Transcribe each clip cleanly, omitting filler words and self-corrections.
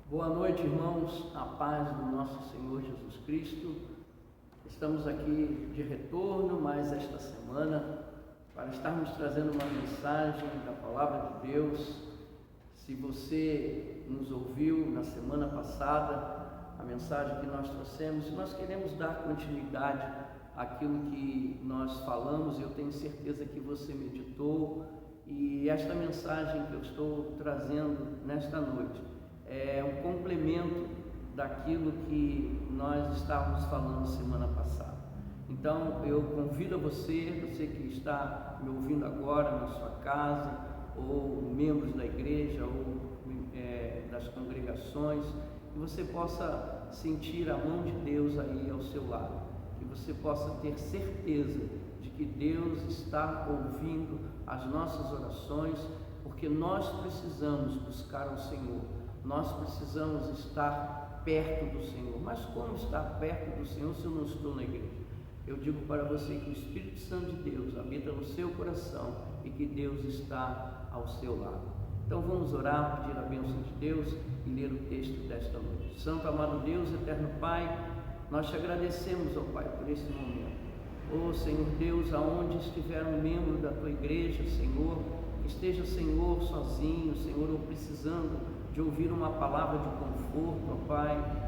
Boa noite, irmãos, a paz do nosso Senhor Jesus Cristo. Estamos aqui de retorno mais esta semana para estarmos trazendo uma mensagem da Palavra de Deus. Se você nos ouviu na semana passada, a mensagem que nós trouxemos, nós queremos dar continuidade àquilo que nós falamos. Eu tenho certeza que você meditou, e esta mensagem que eu estou trazendo nesta noite é um complemento daquilo que nós estávamos falando semana passada. Então eu convido você que está me ouvindo agora na sua casa, ou membros da igreja, ou das congregações, que você possa sentir a mão de Deus aí ao seu lado, que você possa ter certeza de que Deus está ouvindo as nossas orações, porque nós precisamos buscar o Senhor. Nós precisamos estar perto do Senhor. Mas como estar perto do Senhor se eu não estou na igreja? Eu digo para você que o Espírito Santo de Deus habita no seu coração e que Deus está ao seu lado. Então vamos orar, pedir a bênção de Deus e ler o texto desta noite. Santo, amado Deus, eterno Pai, nós te agradecemos, ó Pai, por esse momento. Ó Senhor Deus, aonde estiver um membro da tua igreja, Senhor, que esteja, Senhor, sozinho, Senhor, ou precisando de ouvir uma palavra de conforto, ó Pai.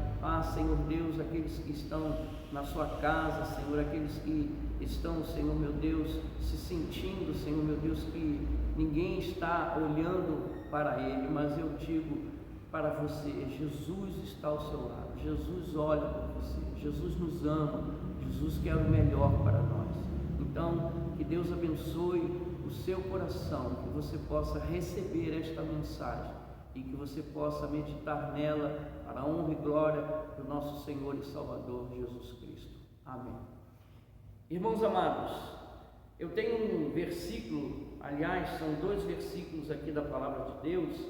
Senhor Deus, aqueles que estão na sua casa, Senhor, aqueles que estão, Senhor meu Deus, se sentindo, Senhor meu Deus, que ninguém está olhando para ele, mas eu digo para você, Jesus está ao seu lado, Jesus olha para você, Jesus nos ama, Jesus quer o melhor para nós. Então, que Deus abençoe o seu coração, que você possa receber esta mensagem e que você possa meditar nela para a honra e glória do nosso Senhor e Salvador Jesus Cristo. Amém. Irmãos amados, eu tenho um versículo, aliás, são dois versículos aqui da Palavra de Deus,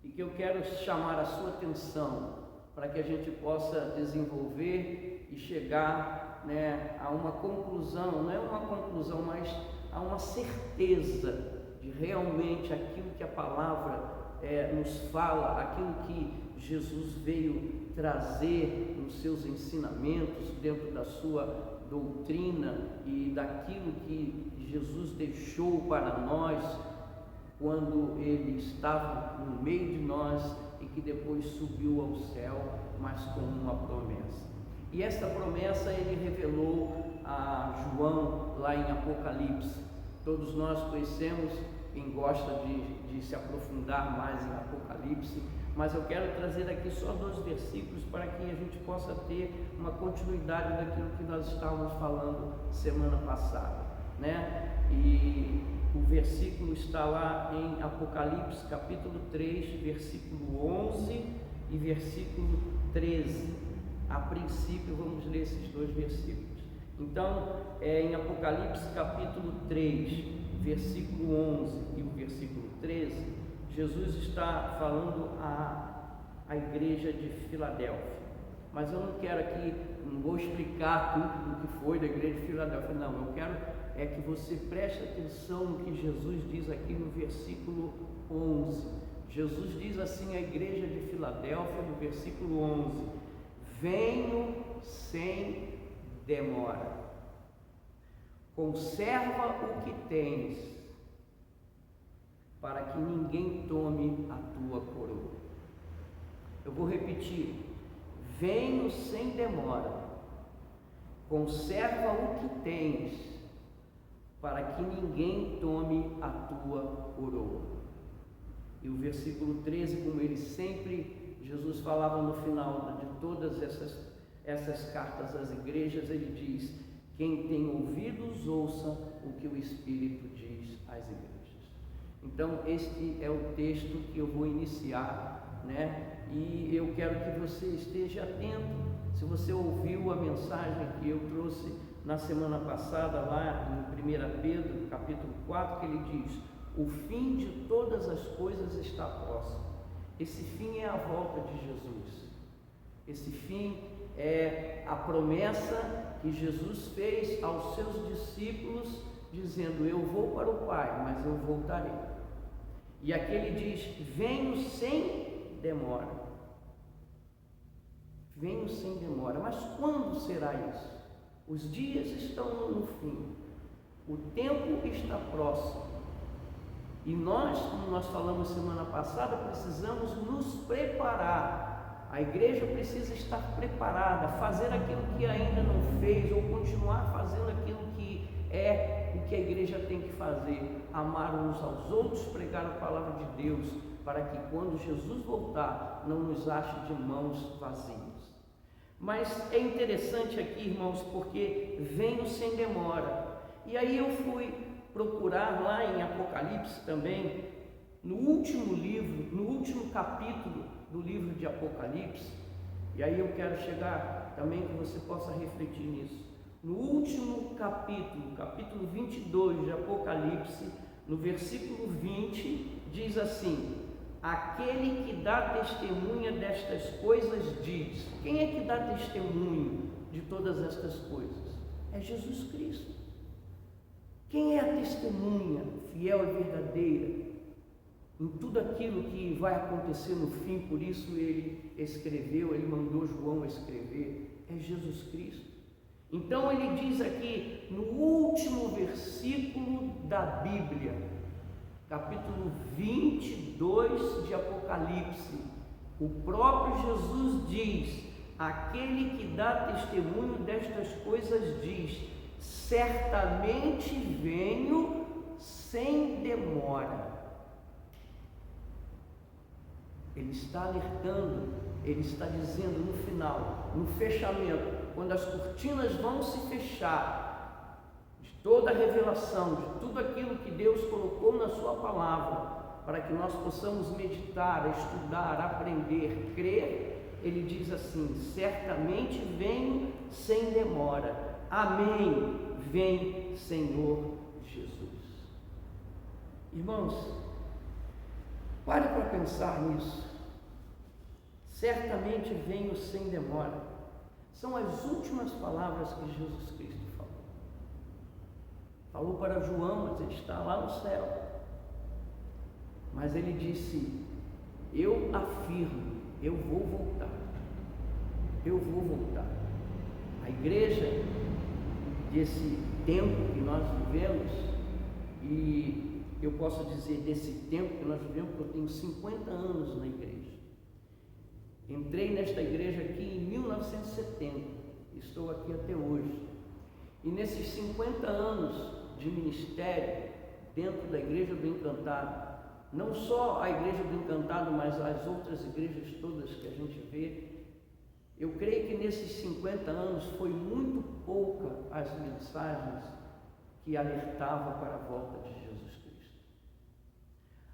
e que eu quero chamar a sua atenção para que a gente possa desenvolver e chegar, a uma conclusão, não é uma conclusão, mas a uma certeza de realmente aquilo que a palavra nos fala, aquilo que Jesus veio trazer nos seus ensinamentos, dentro da sua doutrina e daquilo que Jesus deixou para nós quando ele estava no meio de nós e que depois subiu ao céu, mas com uma promessa. E essa promessa ele revelou a João lá em Apocalipse. Todos nós conhecemos, quem gosta de se aprofundar mais em Apocalipse, mas eu quero trazer aqui só dois versículos para que a gente possa ter uma continuidade daquilo que nós estávamos falando semana passada, E o versículo está lá em Apocalipse capítulo 3, versículo 11 e versículo 13. A princípio vamos ler esses dois versículos. Então, em Apocalipse capítulo 3, versículo 11 e o versículo 13, Jesus está falando à igreja de Filadélfia. Mas eu não quero aqui, não vou explicar tudo do que foi da igreja de Filadélfia, não. Eu quero que você preste atenção no que Jesus diz aqui no versículo 11. Jesus diz assim à igreja de Filadélfia, no versículo 11: venho sem demora, conserva o que tens, para que ninguém tome a tua coroa. Eu vou repetir: venho sem demora, conserva o que tens, para que ninguém tome a tua coroa. E o versículo 13, como ele sempre, Jesus falava no final de todas essas cartas às igrejas, ele diz: quem tem ouvidos, ouça o que o Espírito diz às igrejas. Então, este é o texto que eu vou iniciar, E eu quero que você esteja atento. Se você ouviu a mensagem que eu trouxe na semana passada, lá em 1 Pedro, capítulo 4, que ele diz: o fim de todas as coisas está próximo. Esse fim é a volta de Jesus. Esse fim é a promessa que Jesus fez aos seus discípulos, dizendo: eu vou para o Pai, mas eu voltarei. E aqui ele diz: venho sem demora. venho sem demora. Mas quando será isso? Os dias estão no fim, o tempo está próximo. E nós, como nós falamos semana passada, precisamos nos preparar. A igreja precisa estar preparada, fazer aquilo que ainda não fez, ou continuar fazendo aquilo que é o que a igreja tem que fazer: amar uns aos outros, pregar a palavra de Deus, para que quando Jesus voltar, não nos ache de mãos vazias. Mas é interessante aqui, irmãos, porque venho sem demora. E aí eu fui procurar lá em Apocalipse também, no último livro, no último capítulo do livro de Apocalipse. E aí eu quero chegar também que você possa refletir nisso. No último capítulo, capítulo 22 de Apocalipse, no versículo 20, diz assim: aquele que dá testemunha destas coisas diz. Quem é que dá testemunho de todas estas coisas? É Jesus Cristo. Quem é a testemunha fiel e verdadeira em tudo aquilo que vai acontecer no fim? Por isso ele escreveu, ele mandou João escrever, é Jesus Cristo. Então ele diz aqui no último versículo da Bíblia, capítulo 22 de Apocalipse, o próprio Jesus diz: aquele que dá testemunho destas coisas diz: certamente venho sem demora. Ele está alertando, ele está dizendo no final, no fechamento, quando as cortinas vão se fechar, de toda a revelação, de tudo aquilo que Deus colocou na sua palavra, para que nós possamos meditar, estudar, aprender, crer, ele diz assim: certamente venho sem demora. Amém. Vem, Senhor Jesus. Irmãos, pare para pensar nisso. Certamente venho sem demora. São as últimas palavras que Jesus Cristo falou. Falou para João, mas ele está lá no céu. Mas ele disse: eu afirmo, eu vou voltar. Eu vou voltar. A igreja desse tempo que nós vivemos, e eu posso dizer desse tempo que nós vivemos, porque eu tenho 50 anos na igreja. Entrei nesta igreja aqui em 1970, estou aqui até hoje. E nesses 50 anos de ministério dentro da Igreja do Encantado, não só a Igreja do Encantado, mas as outras igrejas todas que a gente vê, eu creio que nesses 50 anos foi muito pouca as mensagens que alertavam para a volta de Jesus Cristo.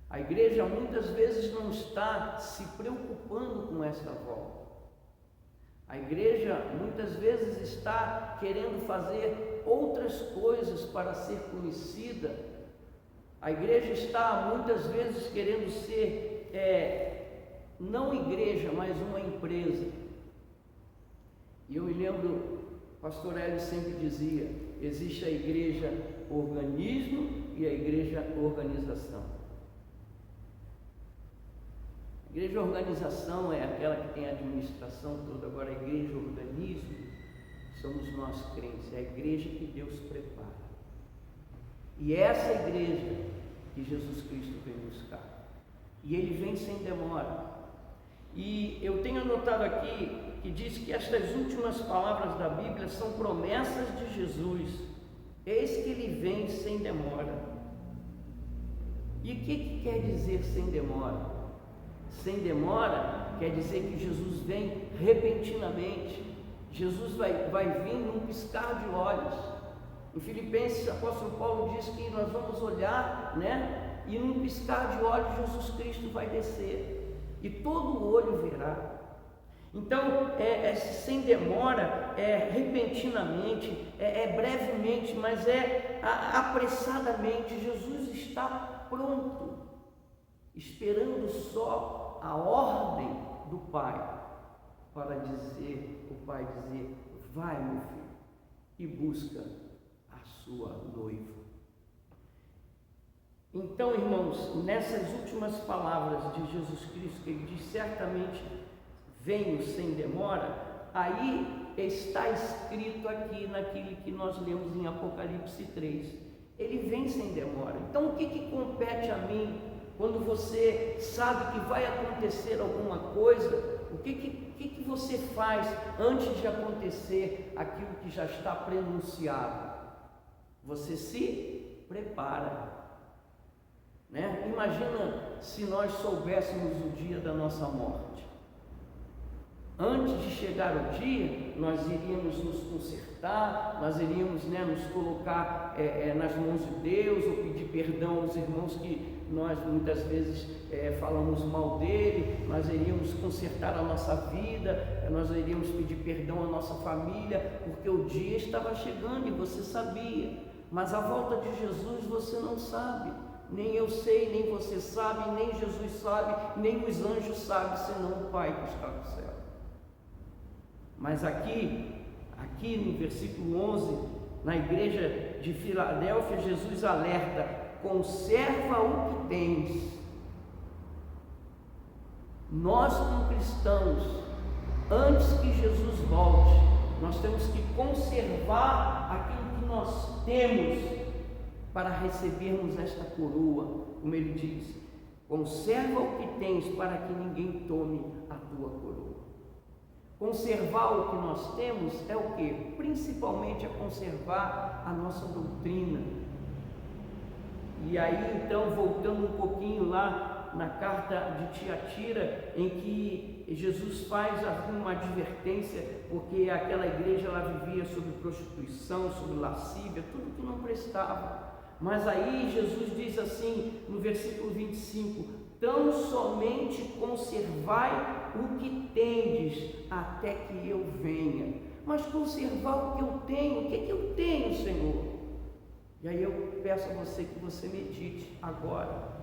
A igreja muitas vezes não está se preocupando com essa volta. A igreja muitas vezes está querendo fazer outras coisas para ser conhecida. A igreja está muitas vezes querendo ser, não igreja, mas uma empresa. E eu me lembro, o pastor Hélio sempre dizia: existe a igreja organismo e a igreja organização. A igreja organização é aquela que tem a administração toda, agora a igreja organismo somos nós crentes, é a igreja que Deus prepara. E é essa igreja que Jesus Cristo vem buscar. E ele vem sem demora. E eu tenho anotado aqui que diz que estas últimas palavras da Bíblia são promessas de Jesus. Eis que ele vem sem demora. E o que quer dizer sem demora? Sem demora quer dizer que Jesus vem repentinamente. Jesus vai vir num piscar de olhos. Em Filipenses, o apóstolo Paulo diz que nós vamos olhar, e num piscar de olhos Jesus Cristo vai descer, e todo o olho verá. Então, sem demora, repentinamente, brevemente, mas apressadamente. Jesus está pronto, esperando só a ordem do Pai, para dizer, o Pai dizer: vai, meu filho, e busca a sua noiva. Então, irmãos, nessas últimas palavras de Jesus Cristo, que ele diz: certamente venho sem demora, aí está escrito aqui naquilo que nós lemos em Apocalipse 3. Ele vem sem demora. Então o que compete a mim quando você sabe que vai acontecer alguma coisa? O que você faz antes de acontecer aquilo que já está prenunciado? Você se prepara, né? Imagina se nós soubéssemos o dia da nossa morte. Antes de chegar o dia, nós iríamos nos consertar, nós iríamos, nos colocar nas mãos de Deus, ou pedir perdão aos irmãos que nós muitas vezes falamos mal dele, nós iríamos consertar a nossa vida, nós iríamos pedir perdão à nossa família, porque o dia estava chegando e você sabia, mas a volta de Jesus você não sabe, nem eu sei, nem você sabe, nem Jesus sabe, nem os anjos sabem, senão o Pai que está no céu. Mas aqui no versículo 11, na igreja de Filadélfia, Jesus alerta: conserva o que tens. Nós, como cristãos, antes que Jesus volte, nós temos que conservar aquilo que nós temos para recebermos esta coroa, como ele diz: conserva o que tens para que ninguém tome a tua coroa. Conservar o que nós temos é o que? Principalmente é conservar a nossa doutrina. E aí então, voltando um pouquinho lá na carta de Tiatira, em que Jesus faz uma advertência, porque aquela igreja ela vivia sobre prostituição, sobre lascívia, tudo que não prestava. Mas aí Jesus diz assim no versículo 25: tão somente conservai o que tendes até que eu venha. Mas conservar o que eu tenho, o que é que eu tenho, Senhor? E aí eu peço a você que você medite agora.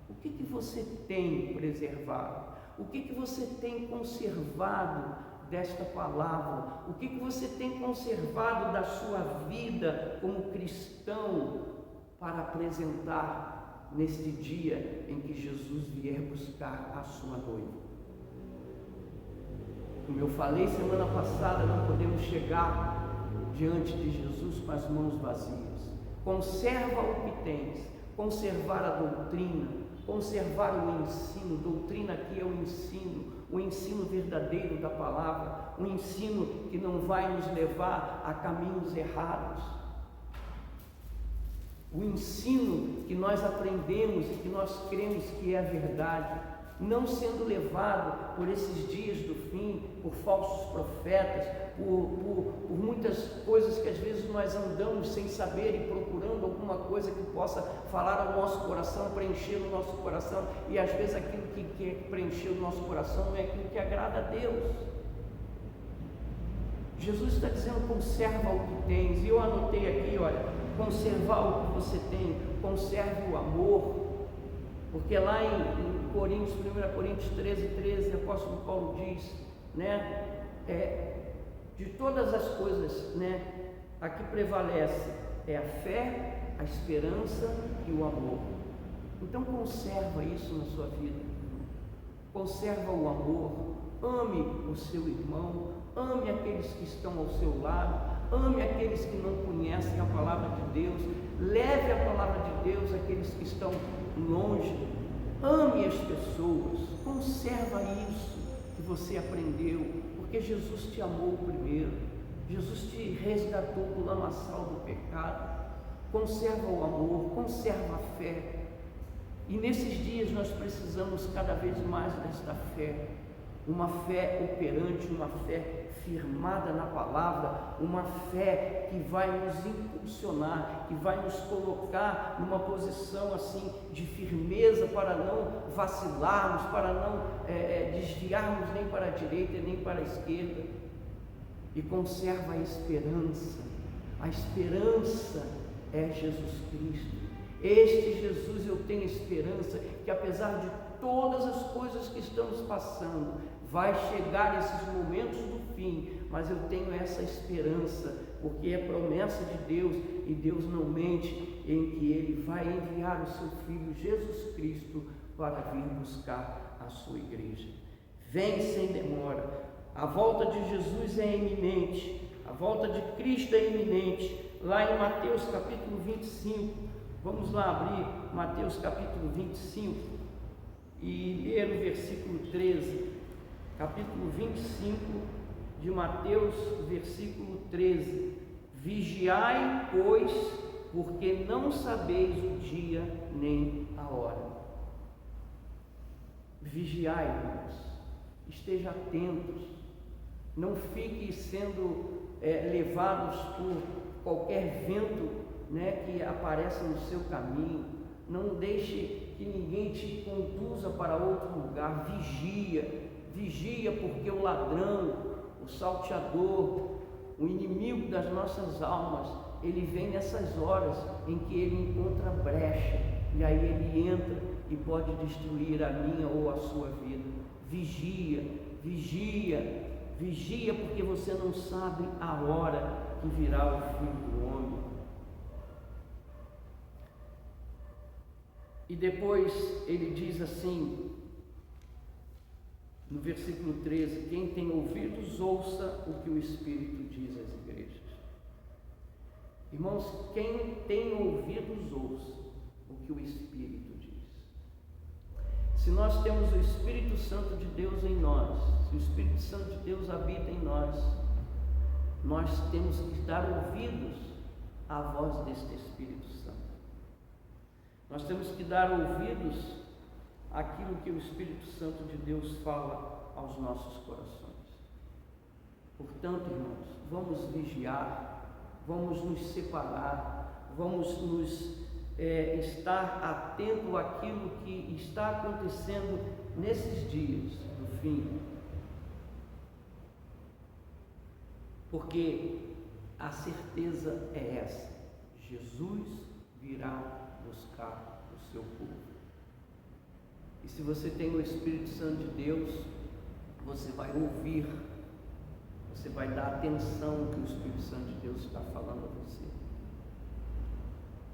O que você tem preservado? O que você tem conservado desta palavra? O que você tem conservado da sua vida como cristão para apresentar neste dia em que Jesus vier buscar a sua noiva? Como eu falei semana passada, não podemos chegar diante de Jesus com as mãos vazias. Conserva o que tens, conservar a doutrina, conservar o ensino. Doutrina aqui é o ensino verdadeiro da palavra, o ensino que não vai nos levar a caminhos errados. O ensino que nós aprendemos e que nós cremos que é a verdade, não sendo levado por esses dias do fim, por falsos profetas, por muitas coisas que às vezes nós andamos sem saber e procurando alguma coisa que possa falar ao nosso coração, preencher o nosso coração, e às vezes aquilo que quer preencher o nosso coração não é aquilo que agrada a Deus. Jesus está dizendo: conserva o que tens. E eu anotei aqui, olha, conservar o que você tem, conserve o amor, porque lá em 1 Coríntios 13, o apóstolo Paulo diz, de todas as coisas, a que prevalece é a fé, a esperança e o amor. Então conserva isso na sua vida, conserva o amor, ame o seu irmão, ame aqueles que estão ao seu lado, ame aqueles que não conhecem a palavra de Deus, leve a palavra de Deus àqueles que estão longe, ame as pessoas, conserva isso que você aprendeu, porque Jesus te amou primeiro, Jesus te resgatou do lamaçal do pecado. Conserva o amor, conserva a fé, e nesses dias nós precisamos cada vez mais desta fé, uma fé operante, uma fé firmada na palavra, uma fé que vai nos impulsionar, que vai nos colocar numa posição assim de firmeza para não vacilarmos, para não desviarmos nem para a direita nem para a esquerda. E conserva a esperança. A esperança é Jesus Cristo. Este Jesus, eu tenho esperança que apesar de todas as coisas que estamos passando, vai chegar esses momentos do fim, mas eu tenho essa esperança, porque é promessa de Deus, e Deus não mente, em que Ele vai enviar o seu Filho Jesus Cristo para vir buscar a sua igreja. Vem sem demora, A volta de Jesus é iminente, a volta de Cristo é iminente. Lá em Mateus capítulo 25, vamos lá abrir Mateus capítulo 25 e ler o versículo 13. Capítulo 25 de Mateus, versículo 13. Vigiai, pois, porque não sabeis o dia nem a hora. Vigiai, irmãos, esteja atentos, não fique sendo levados por qualquer vento, que apareça no seu caminho. Não deixe que ninguém te conduza para outro lugar. Vigia, porque o ladrão, o salteador, o inimigo das nossas almas, ele vem nessas horas em que ele encontra brecha, e aí ele entra e pode destruir a minha ou a sua vida. Vigia, porque você não sabe a hora que virá o Filho do Homem. E depois ele diz assim, no versículo 13: quem tem ouvidos, ouça o que o Espírito diz às igrejas. Irmãos, quem tem ouvidos, ouça o que o Espírito diz. Se nós temos o Espírito Santo de Deus em nós, se o Espírito Santo de Deus habita em nós, nós temos que dar ouvidos à voz deste Espírito Santo. Nós temos que dar ouvidos àquilo que o Espírito Santo de Deus fala aos nossos corações. Portanto, irmãos, vamos vigiar, vamos nos separar, vamos estar atento àquilo que está acontecendo nesses dias do fim, porque a certeza é essa: Jesus virá buscar o seu povo. E se você tem o Espírito Santo de Deus, você vai ouvir, você vai dar atenção ao que o Espírito Santo de Deus está falando a você.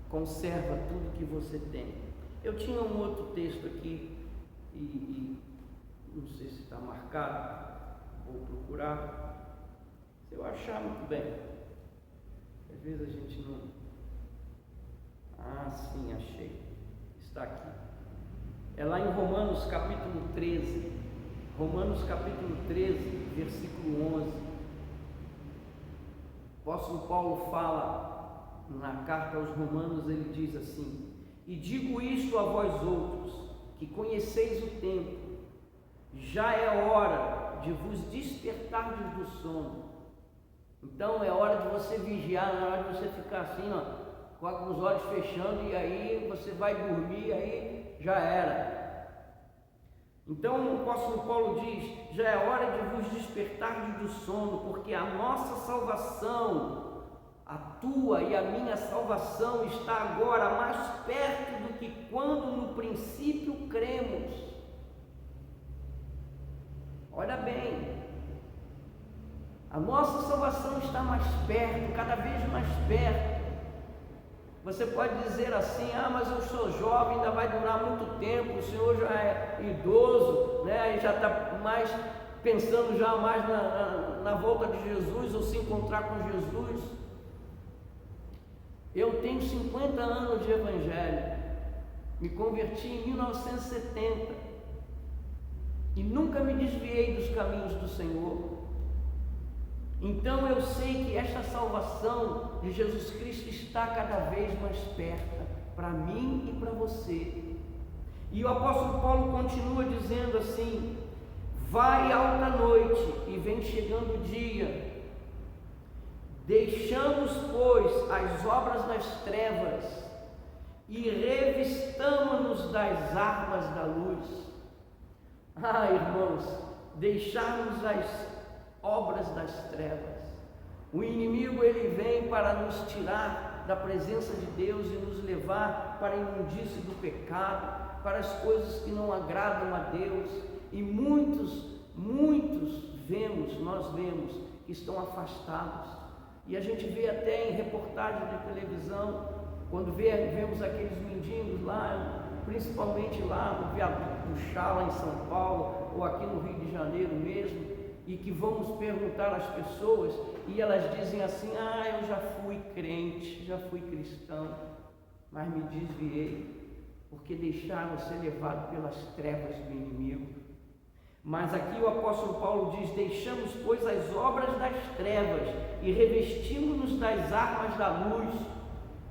Conserva tudo que você tem. Eu tinha um outro texto aqui e não sei se está marcado, vou procurar. Se eu achar, muito bem. Às vezes a gente não... sim, achei. Está aqui. É lá em Romanos capítulo 13. Romanos capítulo 13, versículo 11. O apóstolo Paulo fala na carta aos Romanos, ele diz assim: e digo isto a vós outros, que conheceis o tempo, já é hora de vos despertardes do sono. Então é hora de você vigiar, não é hora de você ficar assim, com os olhos fechando, e aí você vai dormir, aí já era. Então o apóstolo Paulo diz: já é hora de vos despertardes do sono, porque a nossa salvação, a tua e a minha salvação, está agora mais perto do que quando no princípio cremos. Olha bem, a nossa salvação está mais perto, cada vez mais perto. Você pode dizer assim: mas eu sou jovem, ainda vai durar muito tempo, o senhor já é idoso, aí já está mais pensando já mais na volta de Jesus, ou se encontrar com Jesus. Eu tenho 50 anos de evangelho, me converti em 1970 e nunca me desviei dos caminhos do Senhor. Então eu sei que esta salvação de Jesus Cristo está cada vez mais perto para mim e para você. E o apóstolo Paulo continua dizendo assim: vai alta noite e vem chegando o dia, deixamos, pois, as obras das trevas e revistamo-nos das armas da luz. Irmãos, deixarmos as obras das trevas. O inimigo, ele vem para nos tirar da presença de Deus e nos levar para a imundície do pecado, para as coisas que não agradam a Deus. E muitos nós vemos que estão afastados. E a gente vê até em reportagem de televisão, quando vemos aqueles mendigos lá, principalmente lá no viaduto do Chá, lá em São Paulo, ou aqui no Rio de Janeiro mesmo, e que vamos perguntar às pessoas e elas dizem assim: eu já fui crente, já fui cristão, mas me desviei, porque deixaram ser levado pelas trevas do inimigo. Mas aqui o apóstolo Paulo diz: deixamos, pois, as obras das trevas e revestimos-nos das armas da luz,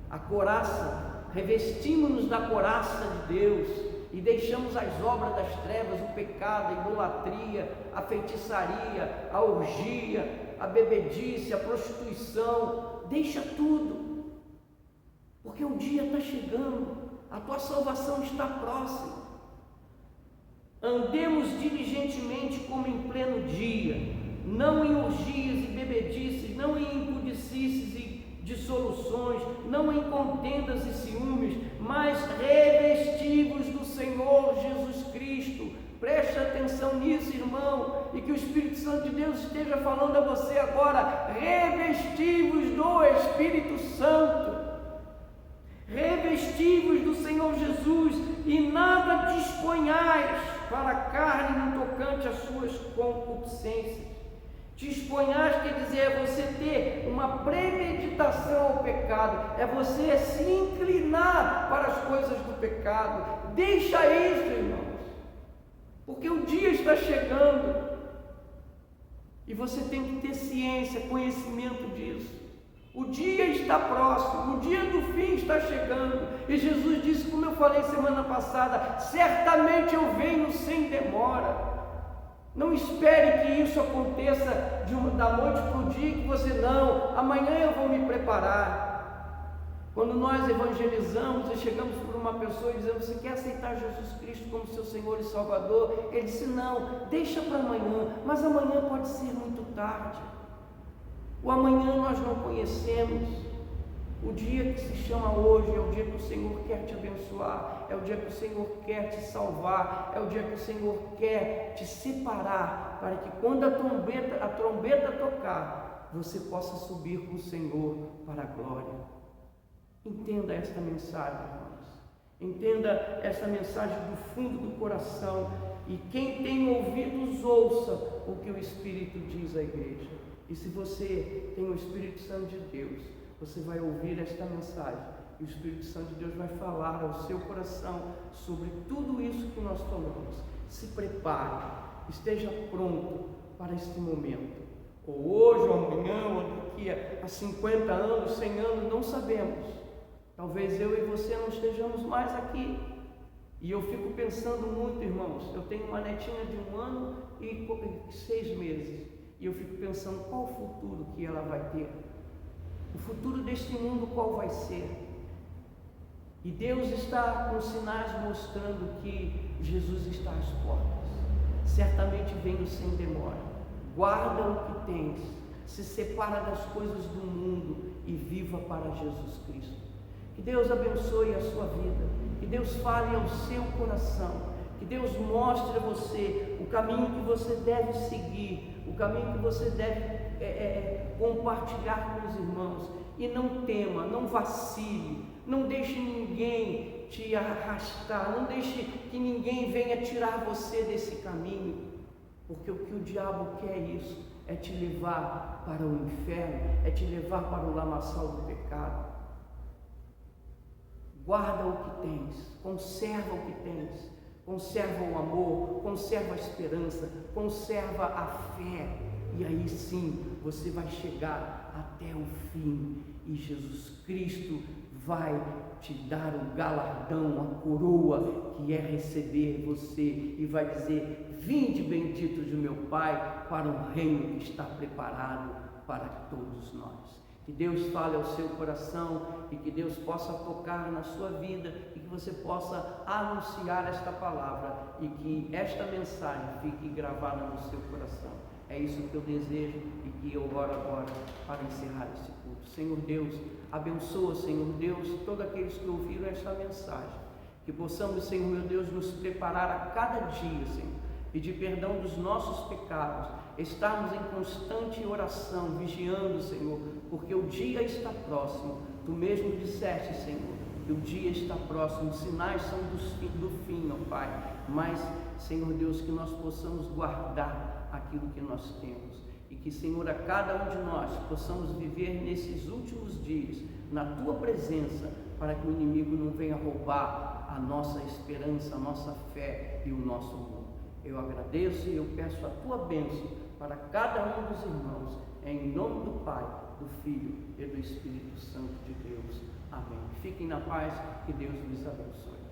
a couraça, revestimos-nos da couraça de Deus e deixamos as obras das trevas, o pecado, a idolatria, a feitiçaria, a orgia, a bebedice, a prostituição. Deixa tudo, porque o dia está chegando, a tua salvação está próxima. Andemos diligentemente como em pleno dia, não em orgias e bebedices, não em impudicices e dissoluções, não em contendas e ciúmes, mas revestivos do Senhor Jesus Cristo. Preste atenção nisso, irmão, e que o Espírito Santo de Deus esteja falando a você agora: revestivos do Espírito Santo, revestivos do Senhor Jesus, e nada disponhais para a carne no tocante às suas concupiscências. Disponhais quer dizer, é você ter uma premeditação ao pecado, é você se inclinar para as coisas do pecado. Deixa isso, irmãos, porque o dia está chegando e você tem que ter ciência, conhecimento disso. O dia está próximo, o dia do fim está chegando, e Jesus disse, como eu falei semana passada: certamente eu venho sem demora. Não espere que isso aconteça da noite para o dia, que você não, amanhã eu vou me preparar. Quando nós evangelizamos e chegamos por uma pessoa e dizemos: você quer aceitar Jesus Cristo como seu Senhor e Salvador? Ele disse: não, deixa para amanhã, mas amanhã pode ser muito tarde. O amanhã nós não conhecemos. O dia que se chama hoje é o dia que o Senhor quer te abençoar, é o dia que o Senhor quer te salvar, é o dia que o Senhor quer te separar, para que quando a trombeta tocar, você possa subir com o Senhor para a glória. Entenda esta mensagem, irmãos. Entenda essa mensagem do fundo do coração, e quem tem ouvidos ouça o que o Espírito diz à igreja. E se você tem o Espírito Santo de Deus, você vai ouvir esta mensagem, e o Espírito Santo de Deus vai falar ao seu coração sobre tudo isso que nós falamos. Se prepare, esteja pronto para este momento, ou hoje, ou amanhã, ou daqui a 50 anos, 100 anos, não sabemos. Talvez eu e você não estejamos mais aqui. E eu fico pensando muito, irmãos, eu tenho uma netinha de 1 ano e 6 meses, e eu fico pensando qual o futuro que ela vai ter. O futuro deste mundo qual vai ser? E Deus está com sinais mostrando que Jesus está às portas. Certamente venho sem demora. Guarda o que tens, se separa das coisas do mundo e viva para Jesus Cristo. Que Deus abençoe a sua vida, que Deus fale ao seu coração, que Deus mostre a você o caminho que você deve seguir, o caminho que você deve compartilhar com os irmãos. E não tema, não vacile, não deixe ninguém te arrastar, não deixe que ninguém venha tirar você desse caminho, porque o que o diabo quer é isso, é te levar para o inferno, é te levar para o lamaçal do pecado. Guarda o que tens, conserva o que tens, conserva o amor, conserva a esperança, conserva a fé, e aí sim você vai chegar até o fim, e Jesus Cristo vai te dar o galardão, a coroa que é receber você, e vai dizer: vinde benditos de meu Pai para o reino que está preparado para todos nós. Que Deus fale ao seu coração, e que Deus possa tocar na sua vida, e que você possa anunciar esta palavra, e que esta mensagem fique gravada no seu coração. É isso que eu desejo, e que eu oro agora para encerrar este culto. Senhor Deus, abençoa, Senhor Deus, todos aqueles que ouviram esta mensagem. Que possamos, Senhor meu Deus, nos preparar a cada dia, Senhor, pedir perdão dos nossos pecados, estarmos em constante oração, vigiando, Senhor, porque o dia está próximo. Tu mesmo disseste, Senhor, que o dia está próximo, os sinais são do fim, ó Pai, mas Senhor Deus, que nós possamos guardar aquilo que nós temos. E que, Senhor, a cada um de nós possamos viver nesses últimos dias, na Tua presença, para que o inimigo não venha roubar a nossa esperança, a nossa fé e o nosso amor. Eu agradeço e eu peço a Tua bênção para cada um dos irmãos, em nome do Pai, do Filho e do Espírito Santo de Deus. Amém. Fiquem na paz, que Deus lhes abençoe.